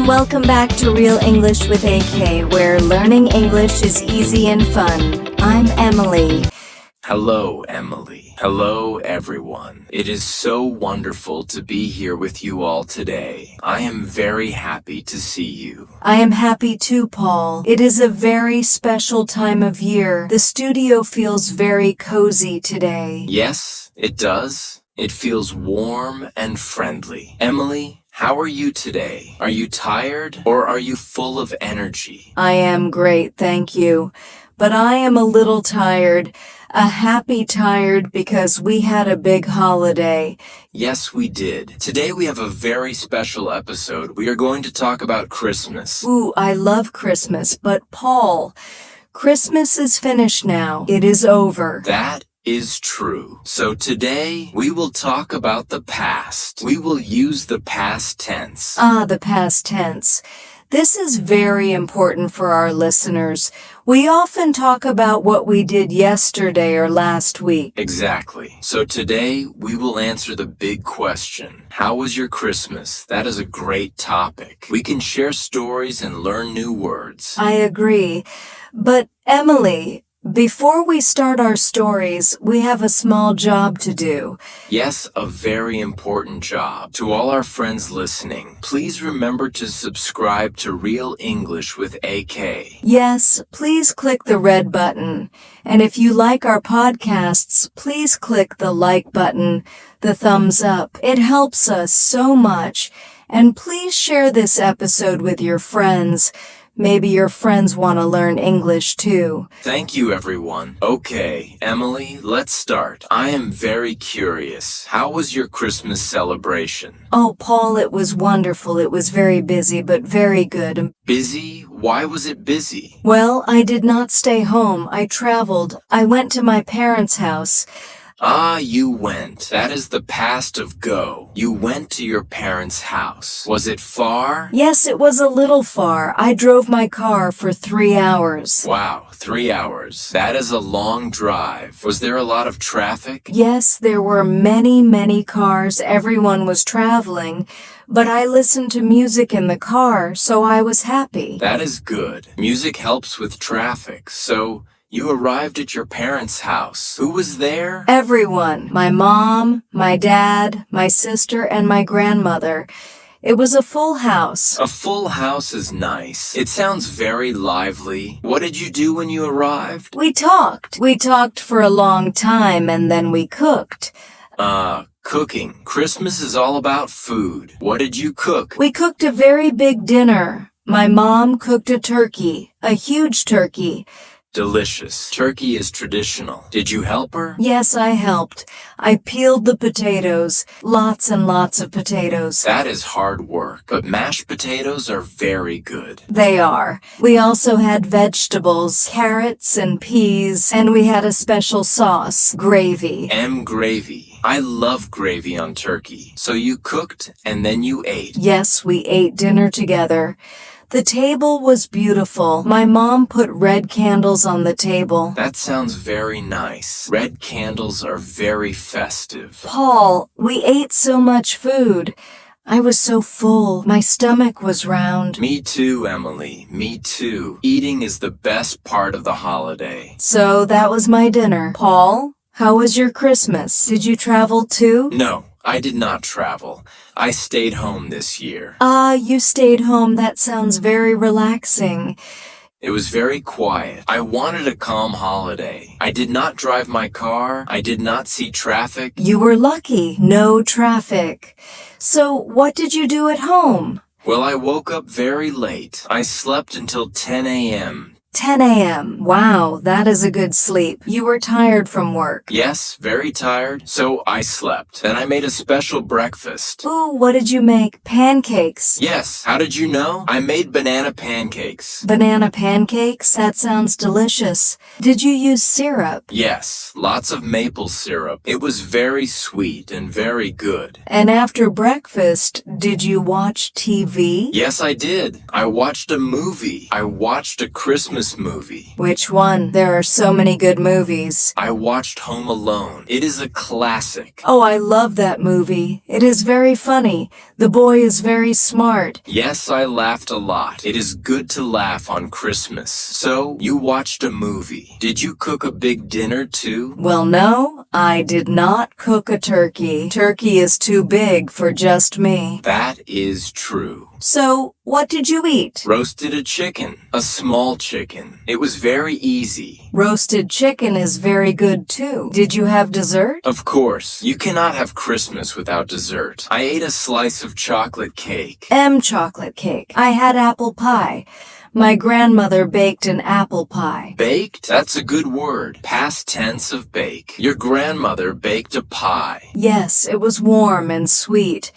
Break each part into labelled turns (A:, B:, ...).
A: and welcome back to Real English with AK, where learning English is easy and fun. I'm Emily.
B: Hello, Emily. Hello, everyone. It is so wonderful to be here with you all today. I am very happy to see you.
A: I am happy too, Paul. It is a very special time of year. The studio feels very cozy today.
B: Yes, it does. It feels warm and friendly. Emily, how are you today? Are you tired or are you full of energy?
A: I am great, thank you. But I am a little tired. A happy tired because we had a big holiday.
B: Yes, we did. Today we have a very special episode. We are going to talk about Christmas.
A: Ooh, I love Christmas, but Paul, Christmas is finished now. It is over.
B: That is true. So today we will talk about the past. We will use the past tense.
A: The past tense. This is very important for our listeners. We often talk about what we did yesterday or last week.
B: Exactly. So today we will answer the big question. How was your Christmas? That is a great topic. We can share stories and learn new words.
A: I agree. But Emily, before we start our stories, we have a small job to do.
B: Yes, a very important job. To all our friends listening, please remember to subscribe to Real English with AK.
A: Yes, please click the red button. And if you like our podcasts, please click the like button, the thumbs up. It helps us so much. And please share this episode with your friends. Maybe your friends want to learn English too.
B: Thank you, everyone. Okay, Emily, let's start. I am very curious. How was your Christmas celebration?
A: Oh, Paul, it was wonderful. It was very busy, but very good.
B: Busy? Why was it busy?
A: Well, I did not stay home. I traveled. I went to my parents' house.
B: Ah, you went. That is the past of go. You went to your parents' house. Was it far?
A: Yes, it was a little far. I drove my car for 3 hours.
B: Wow, 3 hours. That is a long drive. Was there a lot of traffic?
A: Yes, there were many cars. Everyone was traveling. But I listened to music in the car, so I was happy.
B: That is good. Music helps with traffic, so you arrived at your parents' house. Who was there?
A: Everyone. My mom, my dad, my sister, and my grandmother. It was a full house.
B: A full house is nice. It sounds very lively. What did you do when you arrived?
A: We talked. We talked for a long time, and then we cooked.
B: Cooking. Christmas is all about food. What did you cook?
A: We cooked a very big dinner. My mom cooked a turkey, a huge turkey.
B: Delicious. Turkey is traditional. Did you help her?
A: Yes, I helped. I peeled the potatoes. Lots and lots of potatoes.
B: That is hard work, but mashed potatoes are very good.
A: They are. We also had vegetables, carrots and peas, and we had a special sauce, gravy.
B: Gravy. I love gravy on turkey. So you cooked and then you ate.
A: Yes, we ate dinner together. The table was beautiful. My mom put red candles on the table.
B: That sounds very nice. Red candles are very festive.
A: Paul, we ate so much food. I was so full. My stomach was round.
B: Me too, Emily. Me too. Eating is the best part of the holiday.
A: So that was my dinner. Paul, how was your Christmas? Did you travel too?
B: No, I did not travel. I stayed home this year.
A: You stayed home. That sounds very relaxing.
B: It was very quiet. I wanted a calm holiday. I did not drive my car. I did not see traffic.
A: You were lucky. No traffic. So what did you do at home?
B: Well, I woke up very late. I slept until 10 a.m.
A: 10 a.m. Wow, that is a good sleep. You were tired from work.
B: Yes, very tired, so I slept. Then I made a special breakfast.
A: Ooh, what did you make? Pancakes.
B: Yes, how did you know? I made banana pancakes.
A: Banana pancakes? That sounds delicious. Did you use syrup?
B: Yes, lots of maple syrup. It was very sweet and very good.
A: And after breakfast, did you watch TV?
B: Yes, I did. I watched a movie. I watched a Christmas Christmas movie?
A: Which one? There are so many good movies.
B: I watched Home Alone. It is a classic.
A: Oh, I love that movie. It is very funny. The boy is very smart.
B: Yes, I laughed a lot. It is good to laugh on Christmas. So, you watched a movie. Did you cook a big dinner too?
A: Well, no, I did not cook a turkey. Turkey is too big for just me.
B: That is true.
A: So, what did you eat?
B: Roasted a chicken. A small chicken. It was very easy.
A: Roasted chicken is very good too. Did you have dessert?
B: Of course. You cannot have Christmas without dessert. I ate a slice of chocolate cake.
A: Chocolate cake. I had apple pie. My grandmother baked an apple pie.
B: Baked? That's a good word. Past tense of bake. Your grandmother baked a pie.
A: Yes, it was warm and sweet.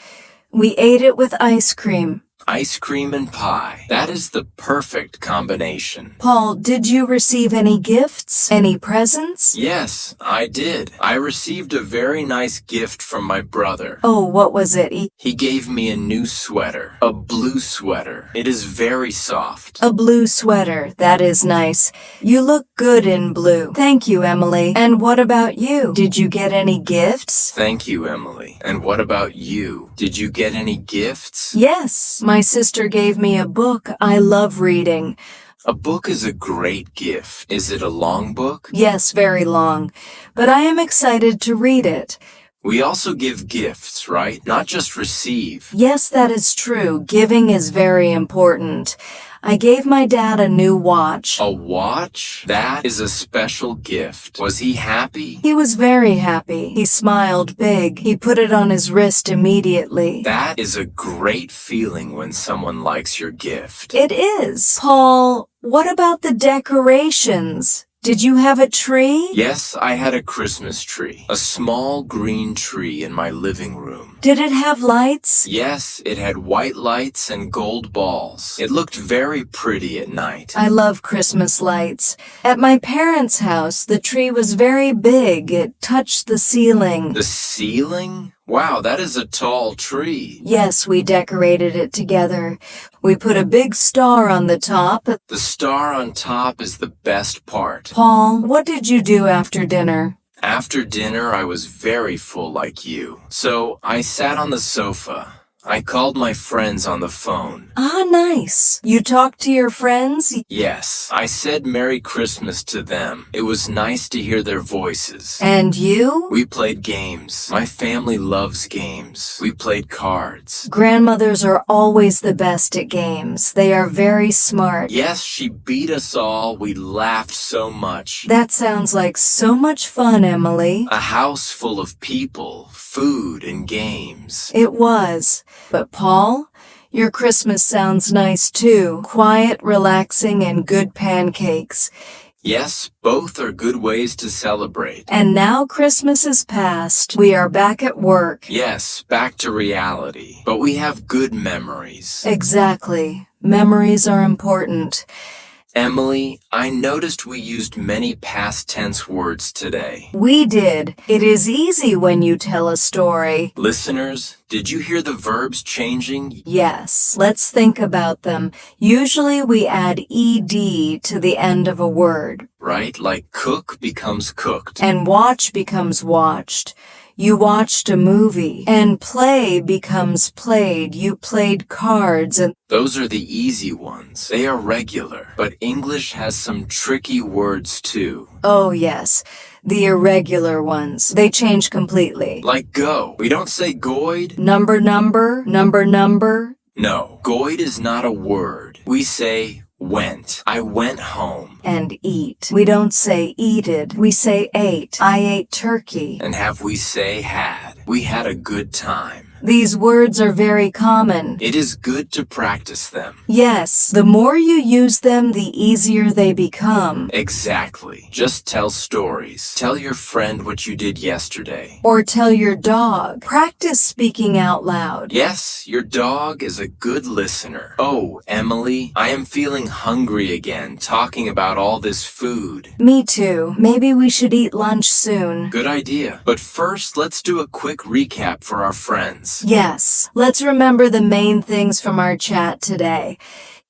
A: We ate it with ice cream.
B: Ice cream and pie. That is the perfect combination.
A: Paul, did you receive any gifts? Any presents?
B: Yes, I did. I received a very nice gift from my brother.
A: Oh, what was it?
B: He gave me a new sweater. A blue sweater. It is very soft.
A: A blue sweater. That is nice. You look good in blue. Thank you, Emily. And what about you? Did you get any gifts?
B: Thank you, Emily. And what about you? Did you get any gifts?
A: Yes, my sister gave me a book. I love reading.
B: A book is a great gift. Is it a long book?
A: Yes, very long. But I am excited to read it.
B: We also give gifts, right? Not just receive.
A: Yes, that is true. Giving is very important. I gave my dad a new watch.
B: A watch? That is a special gift. Was he happy?
A: He was very happy. He smiled big. He put it on his wrist immediately.
B: That is a great feeling when someone likes your gift.
A: It is. Paul, what about the decorations? Did you have a tree?
B: Yes, I had a Christmas tree. A small green tree in my living room.
A: Did it have lights?
B: Yes, it had white lights and gold balls. It looked very pretty at night.
A: I love Christmas lights. At my parents' house, the tree was very big. It touched the ceiling.
B: The ceiling? Wow, that is a tall tree.
A: Yes, we decorated it together. We put a big star on the top.
B: The star on top is the best part.
A: Paul, what did you do after dinner?
B: After dinner, I was very full like you. So I sat on the sofa. I called my friends on the phone.
A: Ah, nice. You talked to your friends?
B: Yes, I said Merry Christmas to them. It was nice to hear their voices.
A: And you?
B: We played games. My family loves games. We played cards.
A: Grandmothers are always the best at games. They are very smart.
B: Yes, she beat us all. We laughed so much.
A: That sounds like so much fun, Emily.
B: A house full of people, food, and games.
A: It was. But Paul, your Christmas sounds nice too. Quiet, relaxing, and good pancakes.
B: Yes, both are good ways to celebrate.
A: And now Christmas is past. We are back at work.
B: Yes, back to reality. But we have good memories.
A: Exactly. Memories are important.
B: Emily, I noticed we used many past tense words today.
A: We did. It is easy when you tell a story.
B: Listeners, did you hear the verbs changing?
A: Yes. Let's think about them. Usually we add ed to the end of a word.
B: Right? Like cook becomes cooked.
A: And watch becomes watched. You watched a movie. And play becomes played. You played cards and
B: Those are the easy ones. They are regular. But English has some tricky words too.
A: oh yes, the irregular ones. They change completely.
B: Like go. We don't say goid.
A: Number.
B: No, goid is not a word. We say went. I went home.
A: And eat. We don't say eated. We say ate. I ate turkey.
B: And have we say had. We had a good time.
A: These words are very common.
B: It is good to practice them.
A: Yes, the more you use them, the easier they become.
B: Exactly. Just tell stories. Tell your friend what you did yesterday.
A: Or tell your dog. Practice speaking out loud.
B: Yes, your dog is a good listener. Oh, Emily, I am feeling hungry again talking about all this food.
A: Me too. Maybe we should eat lunch soon.
B: Good idea. But first, let's do a quick recap for our friends.
A: Yes, let's remember the main things from our chat today.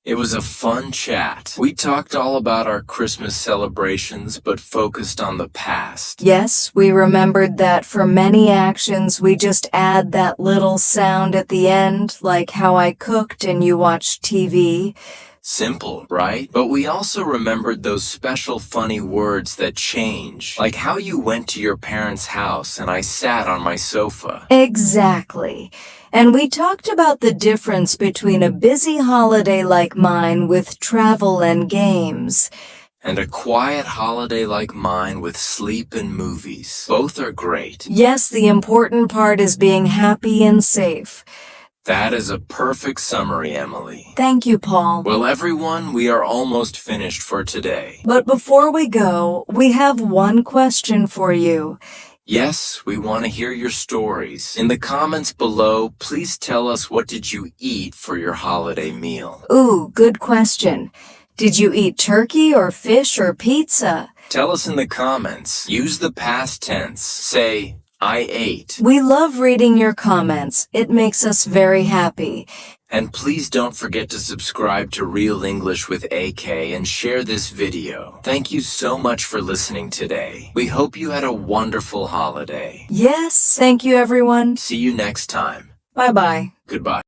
B: It was a fun chat. We talked all about our Christmas celebrations, but focused on the past.
A: Yes, we remembered that for many actions we just add that little sound at the end, like how I cooked and you watched TV.
B: Simple, right? But we also remembered those special funny words that change, like how you went to your parents' house and I sat on my sofa.
A: Exactly. And we talked about the difference between a busy holiday like mine with travel and games.
B: And a quiet holiday like mine with sleep and movies. Both are great.
A: Yes, the important part is being happy and safe.
B: That is a perfect summary, Emily.
A: Thank you, Paul.
B: Well, everyone, we are almost finished for today.
A: But before we go, we have one question for you.
B: Yes, we want to hear your stories. In the comments below, please tell us what did you eat for your holiday meal.
A: Ooh, good question. Did you eat turkey or fish or pizza?
B: Tell us in the comments. Use the past tense. Say, I ate.
A: We love reading your comments. It makes us very happy.
B: And please don't forget to subscribe to Real English with AK and share this video. Thank you so much for listening today. We hope you had a wonderful holiday.
A: Yes, thank you everyone.
B: See you next time.
A: Bye-bye.
B: Goodbye.